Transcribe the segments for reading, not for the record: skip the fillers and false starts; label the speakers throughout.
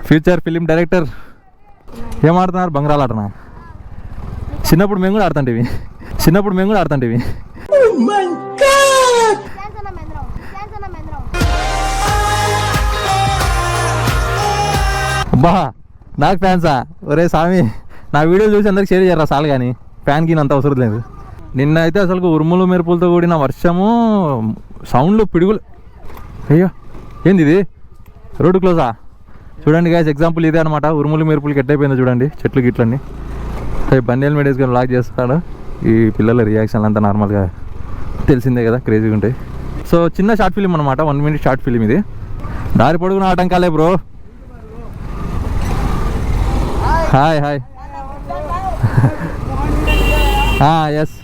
Speaker 1: Future film director ఏం ఆడుతున్నారు? బంగారాలు ఆటనా? చిన్నప్పుడు మేము కూడా ఆడుతుంటివి. అబ్బా నాకు ఫ్యాన్సా? ఒరే స్వామి, నా వీడియోలు చూసి అందరికి షేర్ చేయరా చాలు. కానీ ఫ్యాన్కి అంత అవసరం లేదు. నిన్న అయితే అసలు ఉరుములు మెరుపులతో కూడిన వర్షము, సౌండ్లు, పిడుగులు. అయ్యో ఏంది ఇది? రోడ్డు క్లోజా? చూడండి గాయస్, ఎగ్జాంపుల్ ఇదే అనమాట. ఉరుములు మెరుపులకి ఎట్టయిపోయిందో చూడండి, చెట్లు గిట్లన్నీ. బండి హెల్మెట్ వేసుకొని బ్లాక్ చేస్తాడు. ఈ పిల్లల రియాక్షన్లు అంతా నార్మల్గా తెలిసిందే కదా, క్రేజీగా ఉంటాయి. సో చిన్న షార్ట్ ఫిలిం అనమాట, 1 minute షార్ట్ ఫిలిం ఇది. దారి పొడుగున ఆటంకాలే bro. Hi hi. Yes,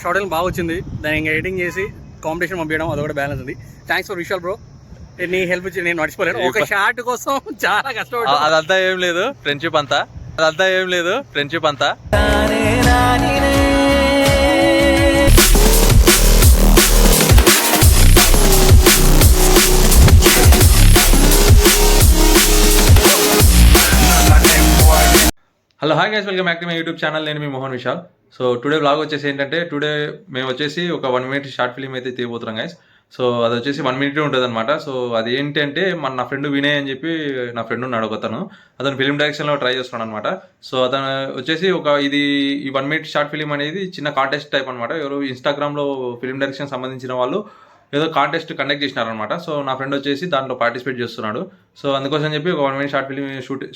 Speaker 2: short film బాగా వచ్చింది. దాన్ని ఇంకా ఎడిటింగ్ చేసి కాంపిటీషన్ పంపించడం, అది కూడా బ్యాలెన్స్ ఉంది. థ్యాంక్స్ ఫర్ విషయాల్ బ్రో. నీ హెల్ప్ ఇచ్చి నేను మర్చిపోలేను. ఒక షార్ట్ కోసం చాలా కష్టపడ్డా.
Speaker 1: అదంతా ఏం లేదు, ఫ్రెండ్షిప్ అంతా. Hello hi guys, welcome back to my YouTube channel. నేను మీ Mohan Vishal. So today vlog వచ్చేసి ఏంటంటే, టుడే మేము వచ్చేసి ఒక 1 minute షార్ట్ ఫిలిం అయితే తీయబోతున్నాం గైస్. సో అది వచ్చేసి 1 minute ఉంటుంది అనమాట. సో అది ఏంటంటే, నా ఫ్రెండ్ వినయ్ అని చెప్పి నా ఫ్రెండ్ ఉన్నాడు ఒకతను. అతను ఫిలిం డైరెక్షన్లో ట్రై చేస్తున్నాడు అనమాట. సో అతను వచ్చేసి ఈ 1 minute షార్ట్ ఫిలిం అనేది చిన్న కాంటెస్ట్ టైప్ అనమాట. ఎవరు ఇన్స్టాగ్రామ్లో ఫిలిం డైరెక్షన్ సంబంధించిన వాళ్ళు ఏదో కాంటెస్ట్ కండక్ట్ చేసినారనమాట. సో నా ఫ్రెండ్ వచ్చేసి దాంట్లో పార్టిసిపేట్ చేస్తున్నాడు. సో అందుకోసం చెప్పి ఒక 1 minute షార్ట్ ఫిలిం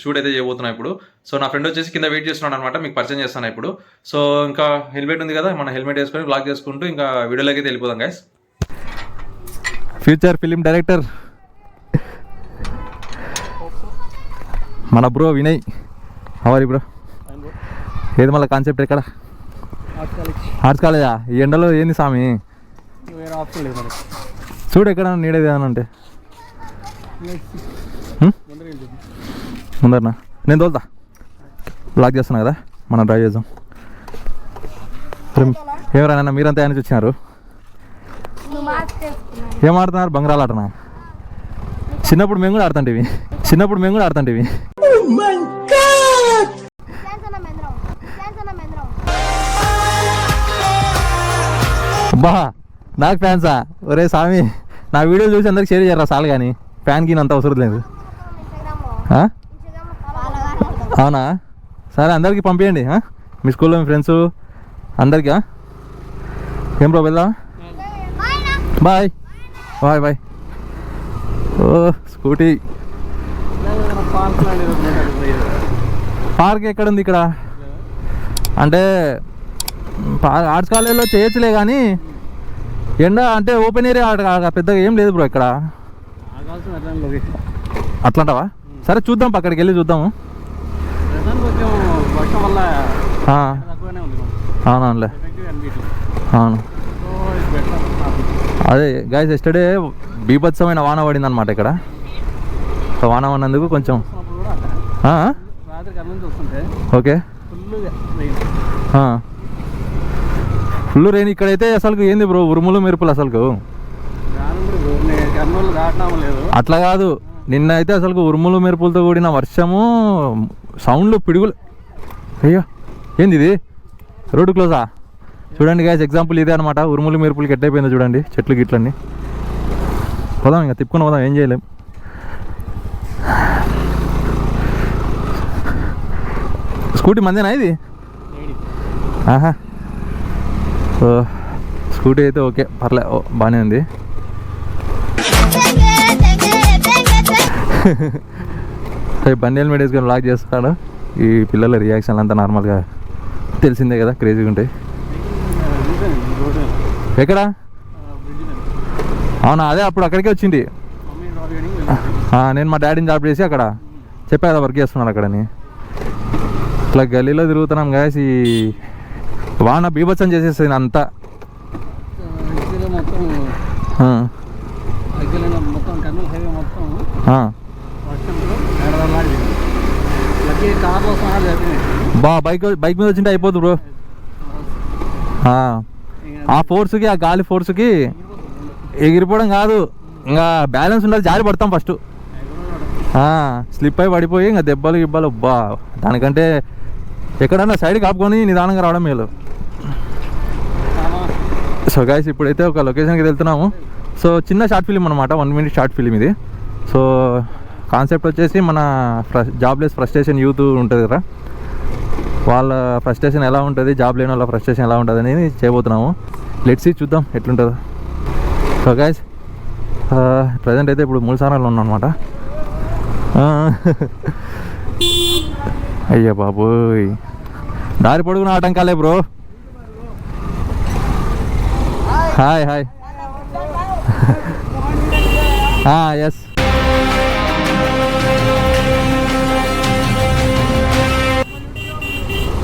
Speaker 1: షూట్ అయితే చేయబోతున్నాను ఇప్పుడు. సో నా ఫ్రెండ్ వచ్చేసి కింద వెయిట్ చేస్తున్నాడు అనమాట, మీకు పరిచయం చేస్తాను ఇప్పుడు. సో ఇంకా హెల్మెట్ ఉంది కదా, మన హెల్మెట్ వేసుకొని బ్లాక్ చేసుకుంటూ ఇంకా వీడియోలోకి అయితే వెళ్ళిపోదాం గైస్. ఫ్యూచర్ ఫిలిం డైరెక్టర్ మన బ్రో వినయ్. How are bro? ఏది మళ్ళీ కాన్సెప్ట్ ఎక్కడ? ఆర్ట్స్ కాలేజా? ఈ ఎండలో ఏంది స్వామి? చూడు ఎక్కడ నీడేది ఏమన్నా అంటే ముందరనా? నేను తోలుతా, బ్లాక్ చేస్తున్నా కదా, మనం డ్రైవ్ చేద్దాం. ఎవరైనా మీరంతా ఆయన వచ్చినారు? ఏం ఆడుతున్నారు? బంగారాలు ఆటనా? చిన్నప్పుడు మేము కూడా ఆడుతుంటివి. అబ్బా నాకు ఫ్యాన్సా? ఒరే స్వామి, నా వీడియోలు చూసి అందరికి షేర్ చేయరా చాలు. కానీ ఫ్యాన్కి అంత అవసరం లేదు. అవునా? సరే, అందరికీ పంపించండి, మీ స్కూల్లో మీ ఫ్రెండ్స్ అందరికీ. ఏం బ్రో, వెళ్దాం? Bye bye bye. ఓ స్కూటీ. పార్క్ ఎక్కడుంది ఇక్కడ? అంటే ఆర్ట్స్ కాలేజీలో చేయొచ్చులే, కానీ ఎండ అంటే ఓపెన్ ఏరియా పెద్దగా ఏం లేదు బ్రో ఇక్కడ. అట్లాంటావా? సరే చూద్దాం, అక్కడికి వెళ్ళి చూద్దాము. అవునవునులే, అవును. అదే గైస్, ఎస్టర్డే బీభత్సమైన వాన పడింది అనమాట ఇక్కడ. సో వాన పడినందుకు కొంచెం ఓకే, ఫుల్ రెయిన్. ఇక్కడైతే అసలు ఏంది బ్రో, ఉరుములు మెరుపులు అసలు. అట్లా కాదు, నిన్న అయితే అసలు ఉరుములు మెరుపులతో కూడిన వర్షము, సౌండ్లు, పిడుగులు. అయ్యో ఏంది ఇది? రోడ్డు క్లోజా? చూడండి గాయస్, ఎగ్జాంపుల్ ఇదే అనమాట. ఉరుములు మెరుపులకి ఎట్టయిపోయిందో చూడండి, చెట్లు గిట్లన్నీ. పోదాం, ఇంకా తిప్పుకొని పోదాం, ఏం చేయలేం. స్కూటీ మందేనా ఇది? ఆహా, స్కూటీ అయితే ఓకే, పర్లే, బాగానే ఉంది. బండి హెల్మెట్ వేసుకొని బ్లాక్ చేస్తాడు. ఈ పిల్లల రియాక్షన్లు అంతా నార్మల్గా తెలిసిందే కదా, క్రేజీగా ఉంటాయి. ఎక్కడ? అవునా, అదే అప్పుడు అక్కడికే వచ్చింది. నేను మా డాడీని జాబ్ చేసి అక్కడ చెప్పా కదా వర్క్ చేస్తున్నాను అక్కడని. ఇట్లా గల్లీలో తిరుగుతున్నాం గాయస్. ఈ వాన బీభత్సం చేసేస్తుంది అంతా. బైక్ మీద వచ్చింటే అయిపోతుంది బ్రో. ఆ ఫోర్స్కి, ఆ గాలి ఫోర్స్కి ఎగిరిపోవడం కాదు, ఇంకా బ్యాలెన్స్ ఉండదు, జారి పడతాం ఫస్ట్. స్లిప్ అయి పడిపోయి ఇంకా దెబ్బలు గిబ్బలు బా, దానికంటే ఎక్కడన్నా సైడ్కి ఆపుకొని నిదానంగా రావడం మేలు. సో గైస్ ఇప్పుడైతే ఒక లొకేషన్కి వెళ్తున్నాము. సో చిన్న షార్ట్ ఫిలిం అనమాట, 1 minute షార్ట్ ఫిలిం ఇది. సో కాన్సెప్ట్ వచ్చేసి మన జాబ్లెస్ ఫ్రస్ట్రేషన్ యూత్ ఉంటుంది కదా, వాళ్ళ ఫ్రస్ట్రేషన్ ఎలా ఉంటుంది, జాబ్ లేని వాళ్ళ ఫ్రస్ట్రేషన్ ఎలా ఉంటుంది అనేది చేయబోతున్నాము. లెట్స్ సీ, చూద్దాం ఎట్లుంటుందో. సో గైస్ ప్రజెంట్ అయితే ఇప్పుడు 3 సారాలు ఉన్నాం అనమాట. అయ్యా బాబోయ్, దారి పొడుగున ఆటంకాలే బ్రో. Hi hi. ఎస్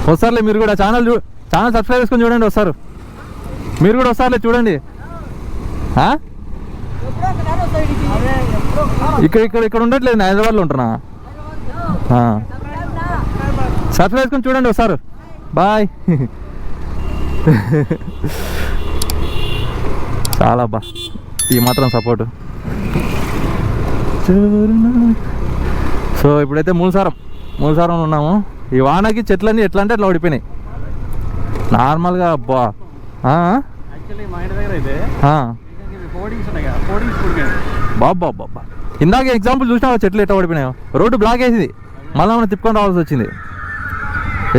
Speaker 1: వస్తారులే మీరు కూడా, ఛానల్ సబ్స్క్రైబ్ చేసుకొని చూడండి, వస్తారు మీరు కూడా, వస్తారులే చూడండి. ఇక్కడ ఉండట్లేదు, నేను హైదరాబాద్లో ఉంటున్నా. సబ్స్క్రైబ్ చేసుకొని చూడండి, వస్తారు. బాయ్. చాలా బా ఈ మాత్రం సపోర్టు. సో ఇప్పుడైతే మూడు సారం ఉన్నాము. ఈ వానకి చెట్లన్నీ ఎట్లా అంటే అట్లా ఓడిపోయినాయి నార్మల్గా. అబ్బా బాబా బాబా, ఇందాక ఎగ్జాంపుల్ చూసినా చెట్లు ఎట్లా ఓడిపోయినాయో. రోడ్డు బ్లాక్ వేసింది, మళ్ళీ మనం తిప్పుకొని రావాల్సి వచ్చింది.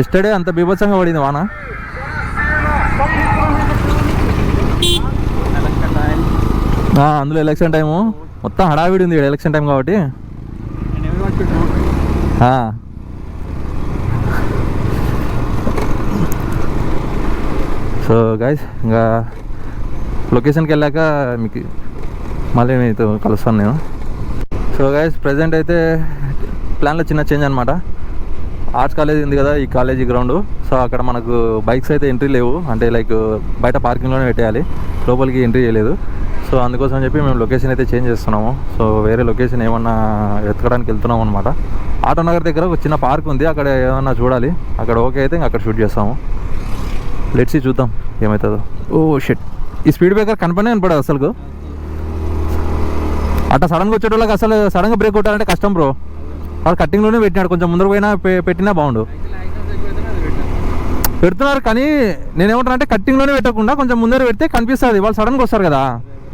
Speaker 1: ఎస్టర్డే అంత బీభత్సంగా పడింది వాన. అందులో ఎలక్షన్ టైము, మొత్తం హడావిడి ఉంది ఎలక్షన్ టైం కాబట్టి. సో గైస్ ఇంకా లొకేషన్కి వెళ్ళాక మీకు మళ్ళీ మీతో కలుస్తాను నేను. సో గైస్ ప్రజెంట్ అయితే ప్లాన్లో చిన్న చేంజ్ అనమాట. ఆర్ట్స్ కాలేజ్ ఉంది కదా ఈ కాలేజీ గ్రౌండ్. సో అక్కడ మనకు బైక్స్ అయితే ఎంట్రీ లేవు, అంటే లైక్ బయట పార్కింగ్లోనే పెట్టేయాలి, లోపలికి ఎంట్రీ చేయలేదు. సో అందుకోసం చెప్పి మేము లొకేషన్ అయితే చేంజ్ చేస్తున్నాము. సో వేరే లొకేషన్ ఏమన్నా వెతకడానికి వెళ్తున్నాము అనమాట. ఆటో నగర్ దగ్గర ఒక చిన్న పార్క్ ఉంది, అక్కడ ఏమన్నా చూడాలి. అక్కడ ఓకే అయితే ఇంకా అక్కడ షూట్ చేస్తాము. లెట్స్ చూద్దాం ఏమవుతుందో. ఓ షిట్, ఈ స్పీడ్ బ్రేకర్ కనపడదు అసలు. అట్లా సడన్గా వచ్చేటోళ్ళకి అసలు సడన్గా బ్రేక్ కొట్టాలంటే కష్టం బ్రో. వాడు కట్టింగ్లోనే పెట్టినాడు, కొంచెం ముందర పోయినా పెట్టినా బాగుండు. పెడుతున్నారు కానీ నేనేమంటాను అంటే కట్టింగ్లోనే పెట్టకుండా కొంచెం ముందర పెడితే కనిపిస్తుంది. వాళ్ళు సడన్గా వస్తారు కదా,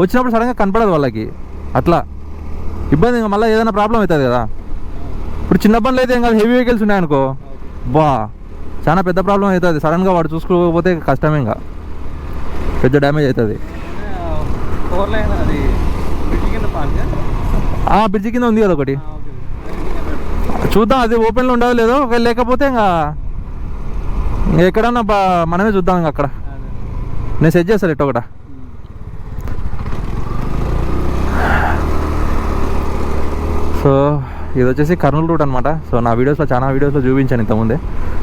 Speaker 1: వచ్చినప్పుడు సడన్గా కనపడదు వాళ్ళకి, అట్లా ఇబ్బంది. మళ్ళీ ఏదైనా ప్రాబ్లం అవుతుంది కదా. ఇప్పుడు చిన్న బండ్లు అయితే ఏం కాదు, హెవీ వెహికల్స్ ఉన్నాయనుకో బా చాలా పెద్ద ప్రాబ్లం అవుతుంది. సడన్గా వాడు చూసుకోకపోతే కష్టమే, ఇంకా పెద్ద డ్యామేజ్ అవుతుంది. బ్రిడ్జి కింద ఉంది కదా ఒకటి, చూద్దాం అది ఓపెన్లో ఉండదు లేదో. ఒకవేళ లేకపోతే ఇంకా ఎక్కడన్నా మనమే చూద్దాం. ఇంకా అక్కడ నేను సెట్ చేస్తాను ఎట్టో ఒకట. సో ఇది వచ్చేసి కర్నూలు రూట్ అనమాట. సో నా చాలా వీడియోస్లో చూపించాను ఇంతకుముందే.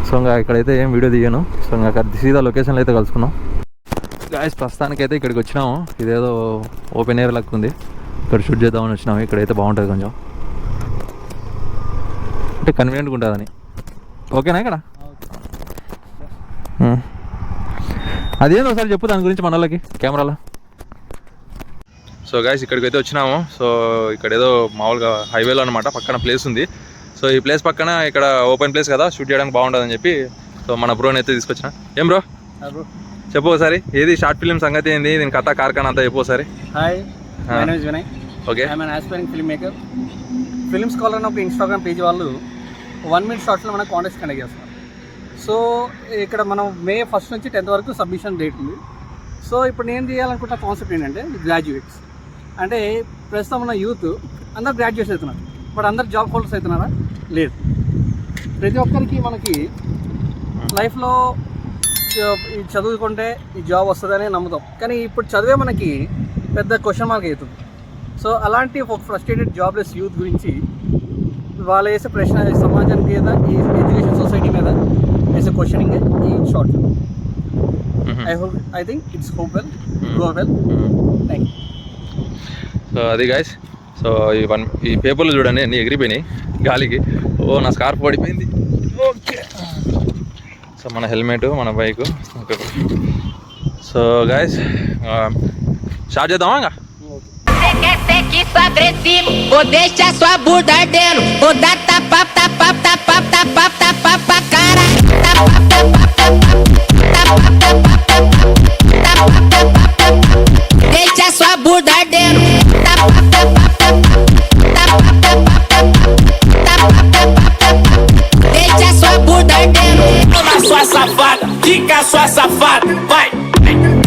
Speaker 1: సో ఇంకా ఇక్కడైతే ఏం వీడియో తీయను. సో ఇంకా సీదా లొకేషన్లో అయితే కలుసుకున్నాం. గాయస్ ప్రస్తుతానికి అయితే ఇక్కడికి వచ్చినాము. ఇదేదో ఓపెన్ ఎయిర్ లెక్క ఉంది, ఇక్కడ షూట్ చేద్దామని వచ్చినాము. ఇక్కడైతే బాగుంటుంది కొంచెం, అంటే కన్వీనియంట్గా ఉంటుందని. ఓకేనా ఇక్కడ? అదేందో ఒకసారి చెప్పు దాని గురించి మన వాళ్ళకి కెమెరాలో. సో గాయస్ ఇక్కడికి అయితే వచ్చినాము. సో ఇక్కడ ఏదో మామూలుగా హైవేలో అనమాట, పక్కన ప్లేస్ ఉంది. సో ఈ ప్లేస్ పక్కన ఇక్కడ ఓపెన్ ప్లేస్ కదా, షూట్ చేయడానికి బాగుంటుందని చెప్పి సో మన బ్రోని అయితే తీసుకొచ్చిన. ఏం బ్రో చెప్పు ఒకసారి, ఏది షార్ట్ ఫిల్మ్ సంగతి ఏంది, దీని కథ కార్ఖానా అంతా చెప్పు ఒకసారి.
Speaker 2: Hi, my name is Vinay.
Speaker 1: Okay,
Speaker 2: I am an aspiring filmmaker. Film scholar అనే ఒక ఇన్స్టాగ్రామ్ పేజ్ వాళ్ళు 1 minute షార్ట్స్లో మనకు కాంటెస్ట్ కండక్ట్ చేస్తున్నారు. సో ఇక్కడ మనం May 1st నుంచి 10th వరకు సబ్మిషన్ డేట్ ఉంది. సో ఇప్పుడు నేను చేయాలనుకుంటున్న కాన్సెప్ట్ ఏంటంటే గ్రాడ్యుయేట్స్, అంటే ప్రస్తుతం ఉన్న యూత్ అందరు గ్రాడ్యుయేట్స్ అవుతున్నారు, బట్ అందరు జాబ్ హోల్డర్స్ అవుతున్నారా? లేదు. ప్రతి ఒక్కరికి మనకి లైఫ్లో ఈ చదువుకుంటే ఈ జాబ్ వస్తుందని నమ్ముతాం, కానీ ఇప్పుడు చదివే మనకి పెద్ద క్వశ్చన్ మార్క్ అవుతుంది. సో అలాంటి ఒక ఫ్రస్ట్రేటెడ్ జాబ్లెస్ యూత్ గురించి వాళ్ళు వేసే ప్రశ్న సమాజం మీద, ఈ ఎడ్యుకేషన్ సొసైటీ మీద వేసే క్వశ్చనింగ్ ఈ short. I think it's hope well, go well. Thank you.
Speaker 1: So అది గాయస్, సో ఈ పేపర్లు చూడండి అన్నీ ఎగిరిపోయినాయి గాలికి. ఓ నా స్కార్ఫ్ పడిపోయింది. ఓకే, సో మన హెల్మెట్, మన bike. Okay, so guys start చేద్దామా? ఇంకా
Speaker 3: Você quer sexo agressivo ou deixa sua bunda ardendo? Ou dá tapa, tapa, tapa, tapa, tapa pra cara. Tapa, tapa, tapa, tapa, tapa, tapa, tapa, tapa. Deixa sua bunda ardendo. Tapa, tapa, tapa, tapa, tapa, tapa, tapa, tapa. Deixa sua bunda ardendo.
Speaker 4: Toma sua safada, fica sua safada, vai.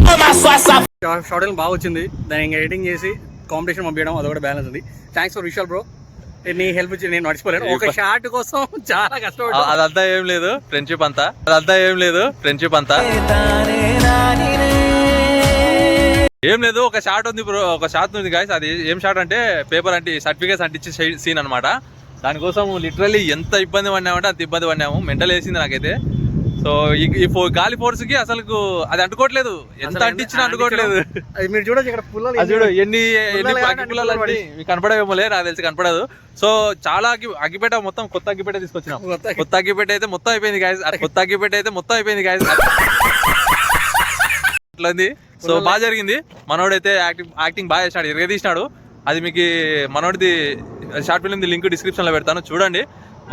Speaker 4: Toma sua safada.
Speaker 2: Short film బాగా వచ్చింది. దాన్ని ఇంకా editing చేసి competition పంపించడం అది కూడా balance ఉంది. Thanks for విషయాలు బ్రో. నీ హెల్ప్ ఇచ్చి నేను మర్చిపోలేను. ఒక షార్ట్ కోసం చాలా కష్టపడ్డా.
Speaker 1: అదంతా ఏం లేదు ఫ్రెండ్షిప్ అంతా, ఏం లేదు. ఒక షాట్ ఉంది బ్రో, ఒక షాట్ ఉంది గాయస్. అది ఏం షాట్ అంటే పేపర్ అంటే సర్టిఫికేట్స్ అంటించే సీన్ అనమాట. దానికోసం లిటరల్లీ ఎంత ఇబ్బంది పడినామంటే అంత ఇబ్బంది పడినాము. మెంటల్ వేసింది నాకైతే. సో ఈ గాలి ఫోర్స్ కి అసలు అది అంటుకోవట్లేదు, ఎంత అంటించినా అంటుకోవట్లేదు.
Speaker 2: మీరు చూడొచ్చు ఇక్కడ పుల్లలు
Speaker 1: అది చూడు ఎన్ని పుల్లలు అంటే మీకు కనపడవేమోలే, నాకు తెలిసి కనపడదు. సో చాలా అగ్గిపేట మొత్తం కొత్త అగ్గిపేట తీసుకొచ్చినాం. కొత్త అగ్గిపేట అయితే మొత్తం అయిపోయింది గాయస్. అట్లా ఉంది. సో బాగా జరిగింది. మనోడైతే యాక్టింగ్ బాగా చేసినాడు, ఇరగదీసినాడు. అది మీకు మనోడిది షార్ట్ ఫిల్మ్ లింక్ డిస్క్రిప్షన్ లో పెడతాను, చూడండి.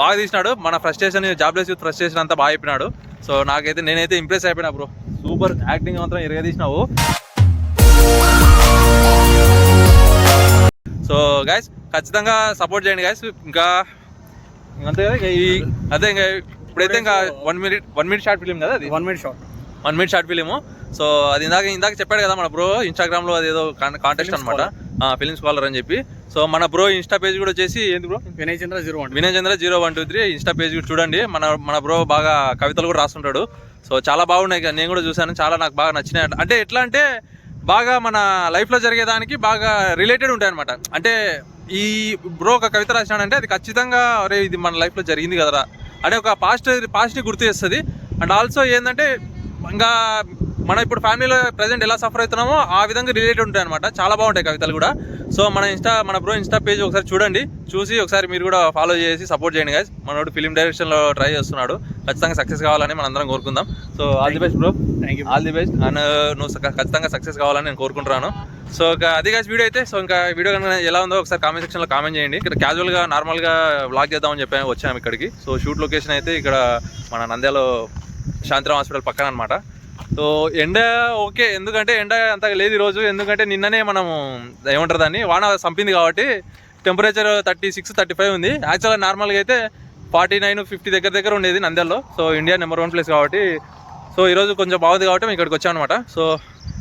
Speaker 1: బాగా తీసినాడు. మన ఫ్రస్ట్రేషన్, జాబ్లెస్ యూత్ ఫ్రస్ట్రేషన్ అంతా బాగా చెప్పినాడు. సో నేనైతే ఇంప్రెస్ అయిపోయినా బ్రో. సూపర్ యాక్టింగ్ మాత్రం ఇరగదీసినావు. సో గైస్ ఖచ్చితంగా సపోర్ట్ చేయండి గైస్. ఇంకా అంతే కదా. అదే ఇంకా ఇప్పుడైతే ఇంకా 1 minute షార్ట్ ఫిలిం కదా, అది
Speaker 2: 1 minute
Speaker 1: షార్ట్ ఫిలిము. సో అది ఇందాక చెప్పాడు కదా మన బ్రో, ఇన్స్టాగ్రామ్ లో అదేదో కాంటెస్ట్ అనమాట, ఫిలిం స్కాలర్ అని చెప్పి. సో మన బ్రో ఇన్స్టా పేజ్ కూడా వచ్చేసి ఏంది బ్రో,
Speaker 2: వినయ్ చంద్ర
Speaker 1: 0123 ఇన్స్టా పేజ్ కూడా చూడండి. మన బ్రో బాగా కవితలు కూడా రాస్తుంటాడు. సో చాలా బాగున్నాయి, నేను కూడా చూసాను, చాలా నాకు బాగా నచ్చినాయి. అంటే ఎట్లా అంటే బాగా మన లైఫ్ లో జరిగేదానికి బాగా రిలేటెడ్ ఉంటాయి అనమాట. అంటే ఈ బ్రో ఒక కవిత రాసినాడంటే అది ఖచ్చితంగా అరే ఇది మన లైఫ్ లో జరిగింది కదరా అంటే ఒక పాస్ట్ని గుర్తు చేస్తుంది. అండ్ ఆల్సో ఏంటంటే ఇంకా మనం ఇప్పుడు ఫ్యామిలీలో ప్రజెంట్ ఎలా సఫర్ అవుతున్నామో ఆ విధంగా రిలేటెడ్ ఉంటాయి అనమాట. చాలా బాగుంటాయి కవితలు కూడా. సో మన బ్రో ఇన్స్టా పేజ్ ఒకసారి చూడండి, చూసి ఒకసారి మీరు కూడా ఫాలో చేసి సపోర్ట్ చేయండి గైస్. మనోడు ఫిలిం డైరెక్షన్లో ట్రై చేస్తున్నాడు, ఖచ్చితంగా సక్సెస్ కావాలని మనందరం కోరుకుందాం. So all the best bro, all the best. And నువ్వు ఖచ్చితంగా సక్సెస్ కావాలని నేను కోరుకుంటున్నాను. సో ఇంకా అది గైస్ వీడియో అయితే. సో ఇంకా వీడియో కనుక ఎలా ఉందో ఒకసారి కామెంట్ సెక్షన్లో కామెంట్ చేయండి. ఇక్కడ క్యాజువల్గా నార్మల్గా వ్లాగ్ చేద్దామని చెప్పి వచ్చాము ఇక్కడికి. సో షూట్ లొకేషన్ అయితే ఇక్కడ మన నంద్యాలో శాంతిరామ్ హాస్పిటల్ పక్కన అనమాట. సో ఎండ ఓకే, ఎందుకంటే ఎండ అంతగా లేదు ఈరోజు. ఎందుకంటే నిన్ననే మనము ఏమంటారు దాన్ని వాన సంపింది కాబట్టి టెంపరేచర్ 36-35 ఉంది. యాక్చువల్గా నార్మల్గా అయితే 49-50 దగ్గర ఉండేది నంద్యాలలో. సో ఇండియా నెంబర్ 1 ప్లేస్ కాబట్టి సో ఈరోజు కొంచెం బాగుంది కాబట్టి మేము ఇక్కడికి వచ్చాం అనమాట. సో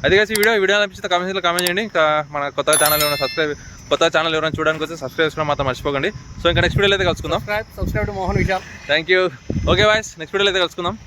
Speaker 1: అది కలిసి వీడియో అనిపిస్తే కామెంట్స్లో కామెంట్ చేయండి. ఇంకా మన కొత్త ఛానల్ ఎవరైనా చూడడానికి వస్తే సబ్స్క్రైబ్ చేసుకోవడం మాత్రం మర్చిపోకండి. సో ఇంకా నెక్స్ట్ వీడియోలో అయితే కలుసుకుందాం.
Speaker 2: Subscribe to Mohan Vishal.
Speaker 1: Thank you. Okay boys, next వీడియోలో అయితే కలుసుకుందాం.